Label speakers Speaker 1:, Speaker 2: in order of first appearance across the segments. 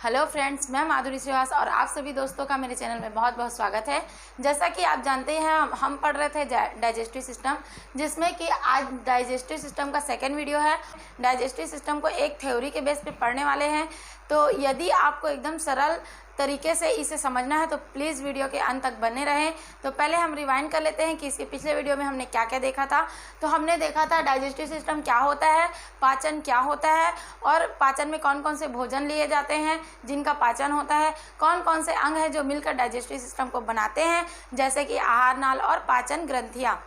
Speaker 1: Hello friends, मैं माधुरी श्रीवास और आप सभी दोस्तों का मेरे चैनल में बहुत बहुत स्वागत है। जैसा कि आप जानते हैं हम पढ़ रहे थे डाइजेस्टिव सिस्टम, जिसमें कि आज डाइजेस्टिव सिस्टम का सेकंड वीडियो है। डाइजेस्टिव सिस्टम को एक थ्योरी के बेस पे पढ़ने वाले हैं। तो यदि आपको एकदम सरल तरीके से इसे समझना है तो प्लीज़ वीडियो के अंत तक बने रहें। तो पहले हम रिवाइंड कर लेते हैं कि इसके पिछले वीडियो में हमने क्या क्या देखा था। तो हमने देखा था डाइजेस्टिव सिस्टम क्या होता है, पाचन क्या होता है, और पाचन में कौन कौन से भोजन लिए जाते हैं जिनका पाचन होता है, कौन कौन से अंग हैं जो मिलकर डाइजेस्टिव सिस्टम को बनाते हैं, जैसे कि आहार नाल और पाचन ग्रंथियाँ।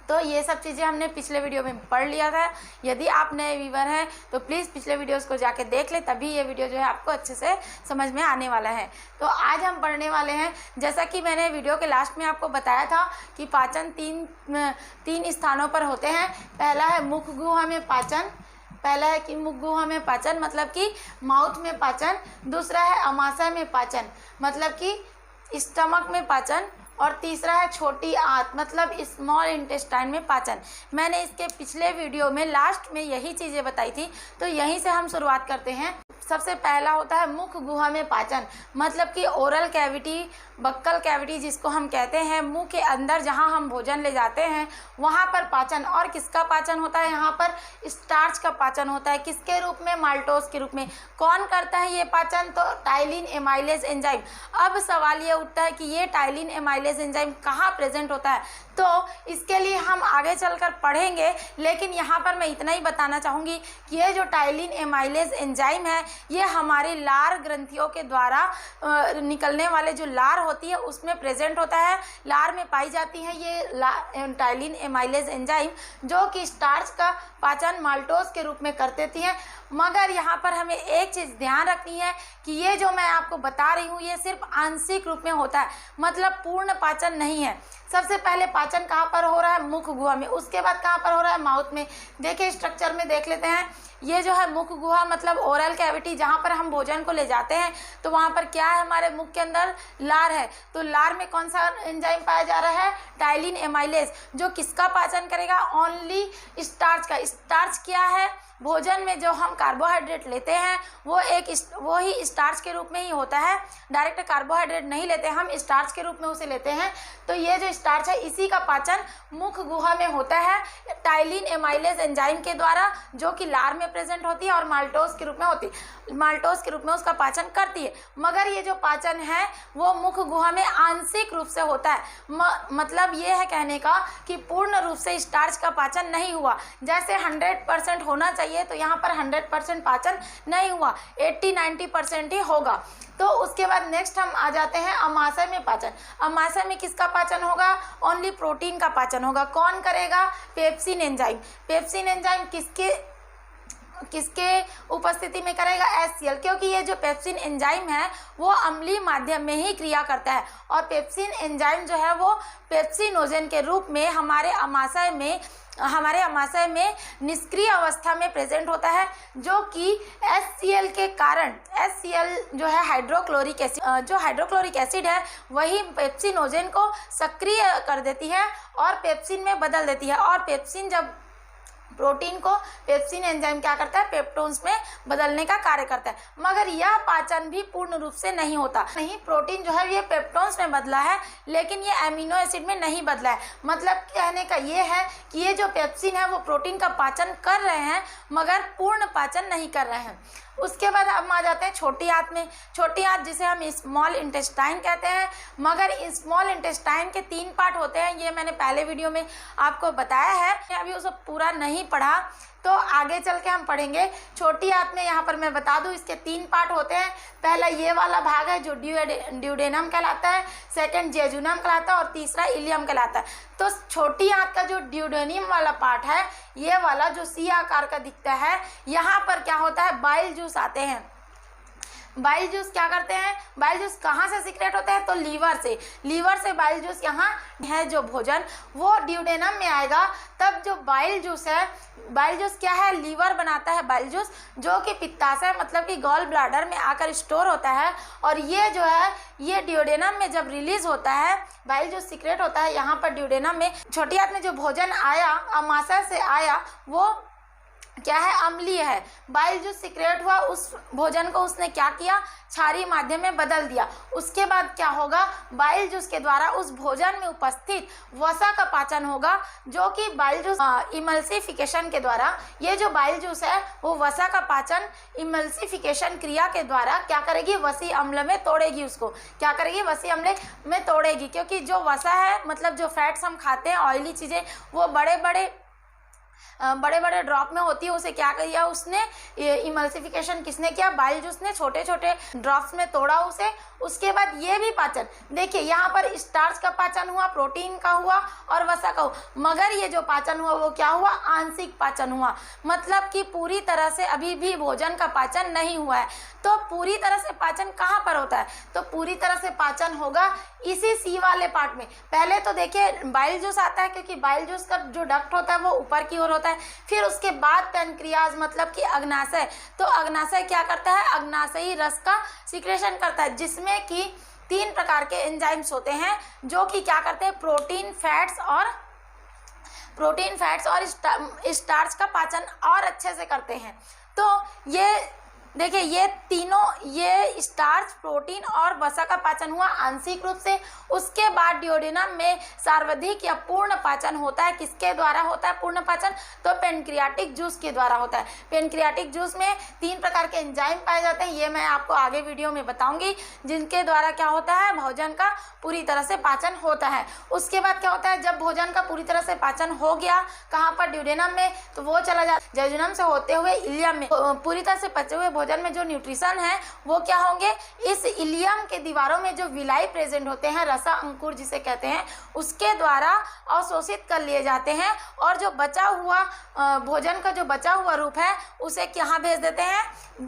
Speaker 1: तो ये सब चीज़ें हमने पिछले वीडियो में पढ़ लिया था। यदि आप नए व्यूवर हैं तो प्लीज़ पिछले वीडियोस को जाके देख लें, तभी ये वीडियो जो है आपको अच्छे से समझ में आने वाला है। तो आज हम पढ़ने वाले हैं, जैसा कि मैंने वीडियो के लास्ट में आपको बताया था कि पाचन तीन स्थानों पर होते हैं। पहला है मुख गुहा में पाचन, पहला है कि मुख गुहा में पाचन मतलब कि माउथ में पाचन। दूसरा है अमाशय में पाचन मतलब कि स्टमक में पाचन। और तीसरा है छोटी आंत मतलब स्मॉल इंटेस्टाइन में पाचन। मैंने इसके पिछले वीडियो में लास्ट में यही चीज़ें बताई थी, तो यहीं से हम शुरुआत करते हैं। सबसे पहला होता है मुख गुहा में पाचन मतलब कि ओरल कैविटी, बक्कल कैविटी जिसको हम कहते हैं, मुंह के अंदर जहां हम भोजन ले जाते हैं वहां पर पाचन। और किसका पाचन होता है? यहाँ पर स्टार्च का पाचन होता है। किसके रूप में? माल्टोज के रूप में। कौन करता है ये पाचन? तो टाइलिन एमाइलेज एंजाइम। अब सवाल ये उठता है कि ये टाइलिन एमाइलेज एंजाइम कहाँ प्रेजेंट होता है? तो इसके लिए हम आगे चलकर पढ़ेंगे, लेकिन यहाँ पर मैं इतना ही बताना चाहूँगी कि ये जो टाइलिन एमाइलेज एंजाइम है ये हमारे लार ग्रंथियों के द्वारा निकलने वाले जो लार होती है उसमें प्रेजेंट होता है। लार में पाई जाती है ये टाइलिन एमाइलेज एंजाइम, जो कि स्टार्च का पाचन माल्टोज के रूप में कर देती है। मगर यहाँ पर हमें एक चीज़ ध्यान रखनी है कि ये जो मैं आपको बता रही हूँ ये सिर्फ आंशिक रूप में होता है, मतलब पूर्ण पाचन नहीं है। सबसे पहले पाचन कहाँ पर हो रहा है? मुख गुहा में। उसके बाद कहाँ पर हो रहा है? माउथ में। देखिए स्ट्रक्चर में देख लेते हैं। ये जो है मुख गुहा मतलब ओरल कैविटी, जहाँ पर हम भोजन को ले जाते हैं तो वहाँ पर क्या है? हमारे मुख के अंदर लार है। तो लार में कौन सा एंजाइम पाया जा रहा है? टाइलिन एमाइलेज, जो किसका पाचन करेगा? ओनली स्टार्च का। स्टार्च क्या है? भोजन में जो हम कार्बोहाइड्रेट लेते हैं वो ही स्टार्च के रूप में ही होता है। डायरेक्ट कार्बोहाइड्रेट नहीं लेते, हम स्टार्च के रूप में उसे लेते हैं। तो ये जो स्टार्च है इसी का पाचन मुख गुहा में होता है टाइलिन एमाइलेज एंजाइम के द्वारा, जो कि लार में प्रेजेंट होती है और माल्टोज के रूप में होती है। माल्टोज के रूप में उसका पाचन करती है। मगर ये जो पाचन है वो मुख गुहा में आंशिक रूप से होता है। मतलब ये है कहने का कि पूर्ण रूप से स्टार्च का पाचन नहीं हुआ। जैसे 100% होना चाहिए तो यहाँ पर 100% पाचन नहीं हुआ, 80-90% ही होगा। तो उसके बाद नेक्स्ट हम आ जाते हैं अमाशय में पाचन। अमाशय में किसका पाचन होगा? ओनली प्रोटीन का पाचन होगा। कौन करेगा? Pepsin enzyme. पेप्सिन एंजाइम किसके उपस्थिति में करेगा? HCl, क्योंकि ये जो पेप्सिन एंजाइम है वो अम्लीय माध्यम में ही क्रिया करता है। और पेप्सिन एंजाइम जो है वो पेप्सिनोजेन के रूप में हमारे अमाशय में निष्क्रिय अवस्था में प्रेजेंट होता है, जो कि HCl के कारण, HCl जो है हाइड्रोक्लोरिक एसिड, जो हाइड्रोक्लोरिक एसिड है वही पेप्सिनोजेन को सक्रिय कर देती है और पेप्सिन में बदल देती है। और पेप्सिन जब प्रोटीन को पेप्सिन एंजाइम क्या करता है? पेप्टोन्स में बदलने का कार्य करता है। मगर यह पाचन भी पूर्ण रूप से नहीं होता। नहीं, प्रोटीन जो है ये पेप्टोन्स में बदला है, लेकिन ये अमीनो एसिड में नहीं बदला है। मतलब कहने का ये है कि ये जो पेप्सिन है वो प्रोटीन का पाचन कर रहे हैं मगर पूर्ण पाचन नहीं कर रहे हैं। उसके बाद हम आ जाते हैं छोटी आंत में। छोटी आंत जिसे हम स्मॉल इंटेस्टाइन कहते हैं, मगर स्मॉल इंटेस्टाइन के 3 पार्ट होते हैं। ये मैंने पहले वीडियो में आपको बताया है, अभी उसे पूरा नहीं पढ़ा तो आगे चल के हम पढ़ेंगे। छोटी आंत में यहाँ पर मैं बता दूँ इसके 3 पार्ट होते हैं। पहला ये वाला भाग है जो ड्यूडेनम कहलाता है, सेकंड जेजुनम कहलाता है और तीसरा इलियम कहलाता है। तो छोटी आंत का जो ड्यूडेनम वाला पार्ट है, ये वाला जो सी आकार का दिखता है, यहाँ पर क्या होता है? बाइल जूस आते हैं। बाइल जूस क्या करते हैं? बाइल जूस कहाँ से सीक्रेट होते हैं? तो लीवर से बाइल जूस यहाँ है जो भोजन वो ड्यूडेनम में आएगा। तब जो बाइल जूस है, बाइल जूस क्या है? लीवर बनाता है बाइल जूस, जो कि पित्ताशय मतलब कि गॉल ब्लैडर में आकर स्टोर होता है। और ये जो है ये ड्यूडेनम में जब रिलीज होता है, बाइल जूस सीक्रेट होता है यहाँ पर ड्यूडेनम में। छोटी आंत में जो भोजन आया, अमाशय से आया, वो क्या है, अम्लीय है। बाइल जूस सिक्रेट हुआ, उस भोजन को उसने क्या किया, क्षारीय माध्यम में बदल दिया। उसके बाद क्या होगा, बाइल जूस के द्वारा उस भोजन में उपस्थित वसा का पाचन होगा, जो कि बाइल जूस इमल्सिफिकेशन के द्वारा, ये जो बाइल जूस है वो वसा का पाचन इमल्सिफिकेशन क्रिया के द्वारा क्या करेगी, वसी अम्ल में तोड़ेगी। उसको क्या करेगी, वसी अम्ल में तोड़ेगी, क्योंकि जो वसा है मतलब जो फैट्स हम खाते हैं, ऑयली चीज़ें, वो बड़े बड़े ड्रॉप में होती है। उसे क्या किया उसने, इमल्सिफिकेशन किसने किया, बाइल जूस ने छोटे छोटे ड्रॉप्स में तोड़ा उसे। उसके बाद ये भी पाचन, देखिए यहाँ पर स्टार्च का पाचन हुआ, प्रोटीन का हुआ और वसा का हुआ, मगर ये जो पाचन हुआ वो क्या हुआ, आंशिक पाचन हुआ। मतलब कि पूरी तरह से अभी भी भोजन का पाचन नहीं हुआ है। तो पूरी तरह से पाचन कहाँ पर होता है, तो पूरी तरह से पाचन होगा इसी सी वाले पार्ट में। पहले तो देखिए बाइल जूस आता है, क्योंकि बाइल जूस का जो डक्ट होता है वो ऊपर की ओर होता है। फिर उसके बाद पैनक्रियाज मतलब कि अग्नाशय, तो अग्नाशय क्या करता है, अग्नाशयी रस का सिक्रेशन करता है, जिसमें कि 3 प्रकार के एंजाइम्स होते हैं, जो कि क्या करते हैं, प्रोटीन फैट्स और स्टार्च का पाचन और अच्छे से करते हैं। तो ये देखिए ये तीनों, ये स्टार्च, प्रोटीन और वसा का पाचन हुआ आंशिक रूप से। उसके बाद ड्यूोडेनम में सर्वाधिक या पूर्ण पाचन होता है। किसके द्वारा होता है पूर्ण पाचन, तो पेनक्रियाटिक जूस के द्वारा होता है। पेनक्रियाटिक जूस में 3 प्रकार के एंजाइम पाए जाते हैं, ये मैं आपको आगे वीडियो में बताऊंगी, जिनके द्वारा क्या होता है, भोजन का पूरी तरह से पाचन होता है। उसके बाद क्या होता है, जब भोजन का पूरी तरह से पाचन हो गया, कहाँ पर, ड्यूोडेनम में, तो वो चला जाता है जजुनम से होते हुए इलियम में। पूरी तरह से पचे हुए भोजन में जो न्यूट्रिशन है वो क्या होंगे, इस इलियम के दीवारों में जो विलाई प्रेजेंट होते हैं, रसा अंकुर जिसे कहते हैं, उसके द्वारा अवशोषित कर लिए जाते हैं। और जो बचा हुआ भोजन का जो बचा हुआ रूप है उसे कहाँ भेज देते हैं,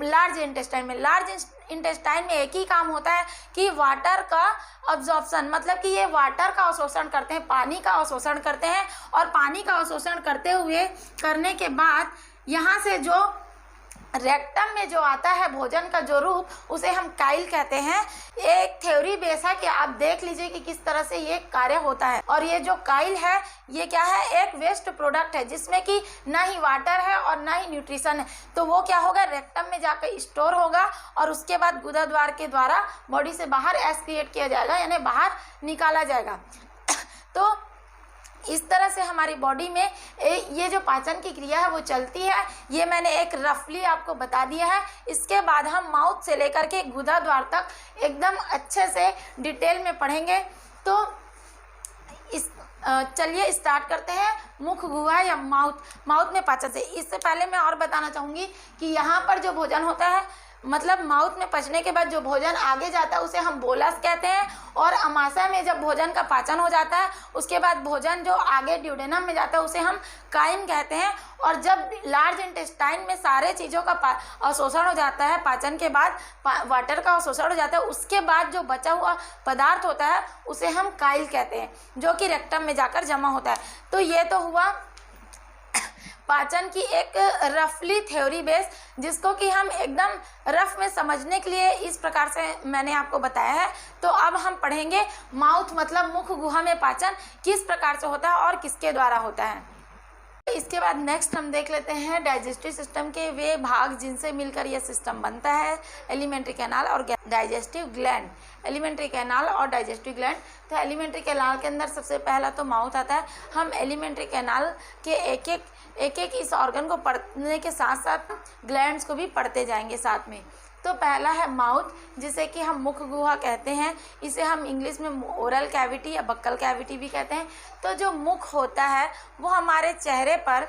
Speaker 1: लार्ज इंटेस्टाइन में। लार्ज इंटेस्टाइन में एक ही काम होता है कि वाटर का अब्जॉर्प्शन, मतलब कि ये वाटर का अवशोषण करते हैं, पानी का अवशोषण करते हैं। और पानी का अवशोषण करने के बाद यहाँ से जो रेक्टम में जो आता है भोजन का जो रूप, उसे हम काइल कहते हैं। एक थ्योरी बेस है कि आप देख लीजिए कि किस तरह से ये कार्य होता है। और ये जो काइल है ये क्या है, एक वेस्ट प्रोडक्ट है, जिसमें कि ना ही वाटर है और ना ही न्यूट्रिशन है। तो वो क्या होगा, रेक्टम में जाकर स्टोर होगा और उसके बाद गुदा द्वार के द्वारा बॉडी से बाहर एक्सक्रिएट किया जाएगा, यानी बाहर निकाला जाएगा। तो इस तरह से हमारी बॉडी में ये जो पाचन की क्रिया है वो चलती है। ये मैंने एक रफली आपको बता दिया है। इसके बाद हम माउथ से लेकर के गुदा द्वार तक एकदम अच्छे से डिटेल में पढ़ेंगे। तो चलिए स्टार्ट करते हैं मुख गुहा या माउथ में पाचन से। इससे पहले मैं और बताना चाहूँगी कि यहाँ पर जो भोजन होता है, मतलब माउथ में पचने के बाद जो भोजन आगे जाता है उसे हम बोलस कहते हैं। और अमाशय में जब भोजन का पाचन हो जाता है उसके बाद भोजन जो आगे ड्यूडेनम में जाता है उसे हम काइम कहते हैं। और जब लार्ज इंटेस्टाइन में सारे चीज़ों का अवशोषण हो जाता है, पाचन के बाद वाटर का अवशोषण हो जाता है, उसके बाद जो बचा हुआ पदार्थ होता है उसे हम काइल कहते हैं, जो कि रेक्टम में जाकर जमा होता है। तो ये तो हुआ पाचन की एक रफली थ्योरी बेस, जिसको कि हम एकदम रफ में समझने के लिए इस प्रकार से मैंने आपको बताया है। तो अब हम पढ़ेंगे माउथ मतलब मुख गुहा में पाचन किस प्रकार से होता है और किसके द्वारा होता है। इसके बाद नेक्स्ट हम देख लेते हैं डाइजेस्टिव सिस्टम के वे भाग जिनसे मिलकर यह सिस्टम बनता है, एलिमेंट्री कैनाल और डाइजेस्टिव ग्लैंड। एलिमेंट्री कैनाल और डाइजेस्टिव ग्लैंड, तो एलिमेंट्री कैनाल के अंदर सबसे पहला तो माउथ आता है। हम एलिमेंट्री कैनाल के एक एक इस ऑर्गन को पढ़ने के साथ साथ ग्लैंड्स को भी पढ़ते जाएंगे साथ में। तो पहला है माउथ, जिसे कि हम मुख गुहा कहते हैं। इसे हम इंग्लिश में ओरल कैविटी या बक्कल कैविटी भी कहते हैं। तो जो मुख होता है वो हमारे चेहरे पर,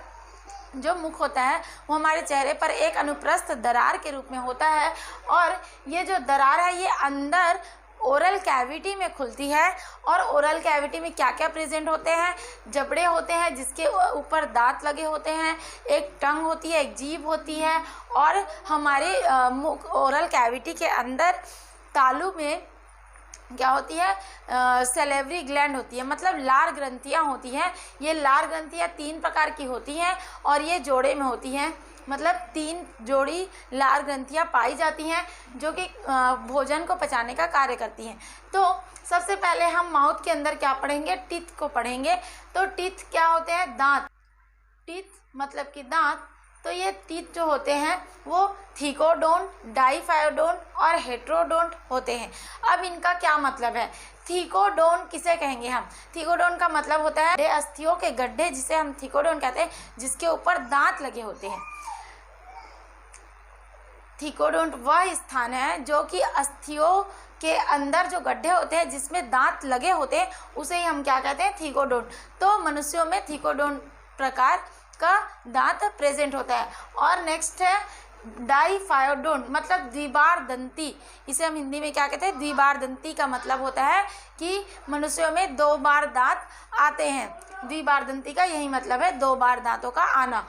Speaker 1: जो मुख होता है वो हमारे चेहरे पर एक अनुप्रस्थ दरार के रूप में होता है। और ये जो दरार है ये अंदर ओरल कैविटी में खुलती है। और ओरल कैविटी में क्या क्या प्रेजेंट होते हैं, जबड़े होते हैं जिसके ऊपर दांत लगे होते हैं, एक टंग होती है, एक जीभ होती है। और हमारे ओरल कैविटी के अंदर तालू में क्या होती है, सेलेवरी ग्लैंड होती है, मतलब लार ग्रंथियाँ होती हैं। ये लार ग्रंथियाँ 3 प्रकार की होती हैं और ये जोड़े में होती हैं, मतलब 3 जोड़ी लार ग्रंथियाँ पाई जाती हैं जो कि भोजन को पचाने का कार्य करती हैं। तो सबसे पहले हम माउथ के अंदर क्या पढ़ेंगे, टीथ को पढ़ेंगे। तो टीथ क्या होते हैं, दांत। टीथ मतलब कि दांत, तो ये टीथ जो होते हैं वो थिकोडोंट, डाइफायोडोंट और हेट्रोडोंट होते हैं। अब इनका क्या मतलब है? थिकोडोंट किसे कहेंगे हम? थिकोडोंट का मतलब होता है अस्थियों के गड्ढे, जिसे हम थिकोडोंट कहते हैं, जिसके ऊपर दांत लगे होते हैं। थिकोडोंट वह स्थान है जो कि अस्थियों के अंदर जो गड्ढे होते हैं जिसमें दांत लगे होते हैं, उसे ही हम क्या कहते हैं? थिकोडोंट। तो मनुष्यों में थिकोडोंट प्रकार का दांत प्रेजेंट होता है। और नेक्स्ट है डाइफायोडोंट, मतलब द्विबार दंती। इसे हम हिंदी में क्या कहते हैं? द्विबार दंती का मतलब होता है कि मनुष्यों में 2 बार दांत आते हैं। द्विबार दंती का यही मतलब है, 2 बार दांतों का आना।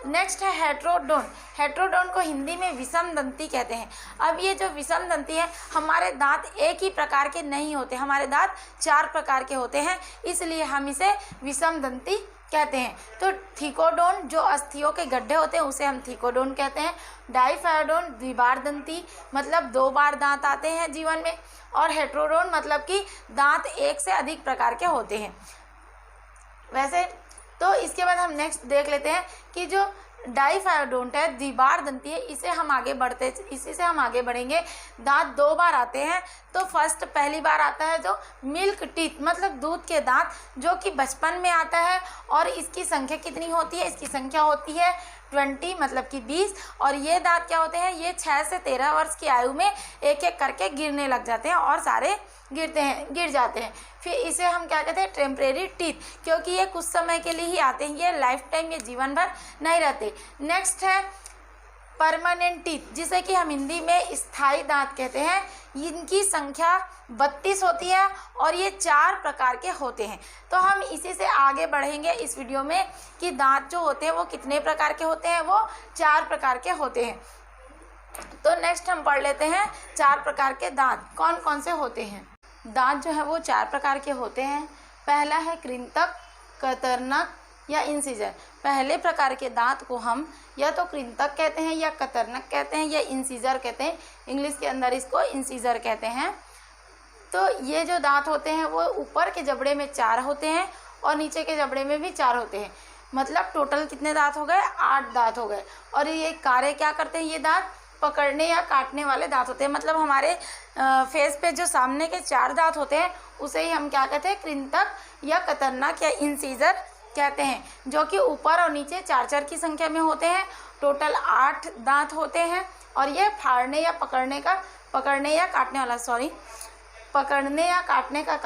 Speaker 1: नेक्स्ट है हेट्रोडोंट। हेट्रोडोंट को हिंदी में विषम दंती कहते हैं। अब ये जो विषम दंती है, हमारे दांत एक ही प्रकार के नहीं होते, हमारे दांत 4 प्रकार के होते हैं, इसलिए हम इसे विषम दंती कहते हैं। तो थिकोडोंट जो अस्थियों के गड्ढे होते हैं उसे हम थिकोडोंट कहते हैं। डाइफायोडोंट द्विबार दंती, मतलब 2 बार दांत आते हैं जीवन में। और हेट्रोडोंट मतलब कि दांत एक से अधिक प्रकार के होते हैं। वैसे तो इसके बाद हम नेक्स्ट देख लेते हैं कि जो डाइफायोडोंट है, द्विबार दंती है, इसी से हम आगे बढ़ेंगे। दांत 2 बार आते हैं। तो फर्स्ट पहली बार आता है जो मिल्क टीथ, मतलब दूध के दांत, जो कि बचपन में आता है। और इसकी संख्या कितनी होती है? इसकी संख्या होती है 20, मतलब कि 20। और ये दांत क्या होते हैं? ये 6 से 13 वर्ष की आयु में एक एक करके गिरने लग जाते हैं और सारे गिर जाते हैं। फिर इसे हम क्या कहते हैं? टेम्परेरी टीथ, क्योंकि ये कुछ समय के लिए ही आते हैं, ये लाइफ टाइम, ये जीवन भर नहीं रहते। नेक्स्ट है परमानेंट टीथ, जिसे कि हम हिंदी में स्थायी दांत कहते हैं। इनकी संख्या 32 होती है और ये 4 प्रकार के होते हैं। तो हम इसी से आगे बढ़ेंगे इस वीडियो में कि दांत जो होते हैं वो कितने प्रकार के होते हैं। वो 4 प्रकार के होते हैं। तो नेक्स्ट हम पढ़ लेते हैं 4 प्रकार के दांत कौन कौन से होते हैं। दांत जो है वो 4 प्रकार के होते हैं। पहला है कृंतक, कतरनक या इंसिजर। पहले प्रकार के दांत को हम या तो कृंतक कहते हैं, या कतरनक कहते हैं, या इंसिजर कहते हैं। इंग्लिश के अंदर इसको इंसिजर कहते हैं। तो ये जो दांत होते हैं वो ऊपर के जबड़े में 4 होते हैं और नीचे के जबड़े में भी 4 होते हैं। मतलब टोटल कितने दांत हो गए? 8 दांत हो गए। और ये कार्य क्या करते हैं? ये दांत पकड़ने या काटने वाले दांत होते हैं। मतलब हमारे फेस पे जो सामने के 4 दांत होते हैं उसे ही हम क्या कहते हैं? कृंतक या कतरनक या इंसिजर कहते हैं, जो कि ऊपर और नीचे 4-4 की संख्या में होते हैं। टोटल 8 दांत होते हैं और ये पकड़ने या काटने का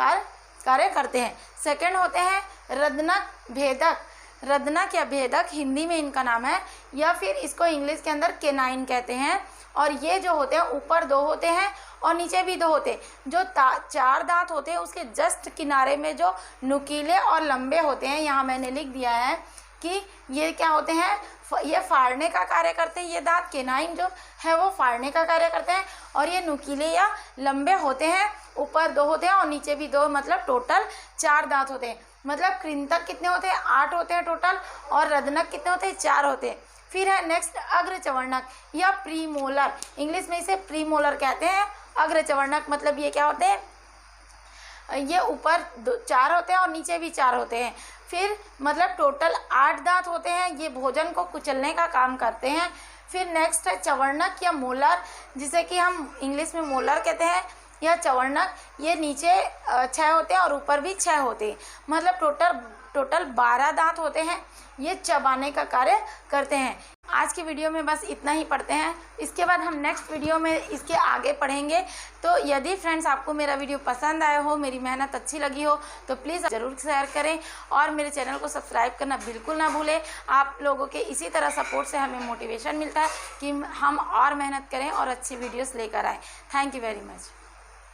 Speaker 1: कार्य करते हैं। सेकंड होते हैं रदनक, भेदक। रदनक या भेदक हिंदी में इनका नाम है, या फिर इसको इंग्लिश के अंदर केनाइन कहते हैं। और ये जो होते हैं ऊपर 2 होते हैं और नीचे भी 2 होते हैं। जो 4 दांत होते हैं उसके जस्ट किनारे में जो नुकीले और लंबे होते हैं, यहाँ मैंने लिख दिया है कि ये क्या होते हैं? ये फाड़ने का कार्य करते हैं। ये दांत केनाइन जो है वो फाड़ने का कार्य करते हैं। और ये नुकीले या लंबे होते हैं, ऊपर 2 होते हैं और नीचे भी 2, मतलब टोटल 4 दांत होते हैं। मतलब कृंतक कितने होते हैं? 8 होते हैं टोटल। और रदनक कितने होते हैं? 4 होते हैं। फिर है नेक्स्ट अग्रचवर्णक या प्रीमोलर। इंग्लिश में इसे प्रीमोलर कहते हैं। अग्रचवर्णक मतलब ये क्या होते हैं? ये ऊपर 4 होते हैं और नीचे भी 4 होते हैं। फिर मतलब टोटल 8 दांत होते हैं। ये भोजन को कुचलने का काम करते हैं। फिर नेक्स्ट है चवर्णक या मोलर, जिसे कि हम इंग्लिश में मोलर कहते हैं, या चवर्णक। ये नीचे 6 होते हैं और ऊपर भी 6 होते हैं। मतलब टोटल 12 दांत होते हैं। ये चबाने का कार्य करते हैं। आज की वीडियो में बस इतना ही पढ़ते हैं। इसके बाद हम नेक्स्ट वीडियो में इसके आगे पढ़ेंगे। तो यदि फ्रेंड्स आपको मेरा वीडियो पसंद आया हो, मेरी मेहनत अच्छी लगी हो, तो प्लीज़ ज़रूर शेयर करें और मेरे चैनल को सब्सक्राइब करना बिल्कुल ना भूलें। आप लोगों के इसी तरह सपोर्ट से हमें मोटिवेशन मिलता है कि हम और मेहनत करें और अच्छी वीडियोस लेकर आएँ। Thank you very much.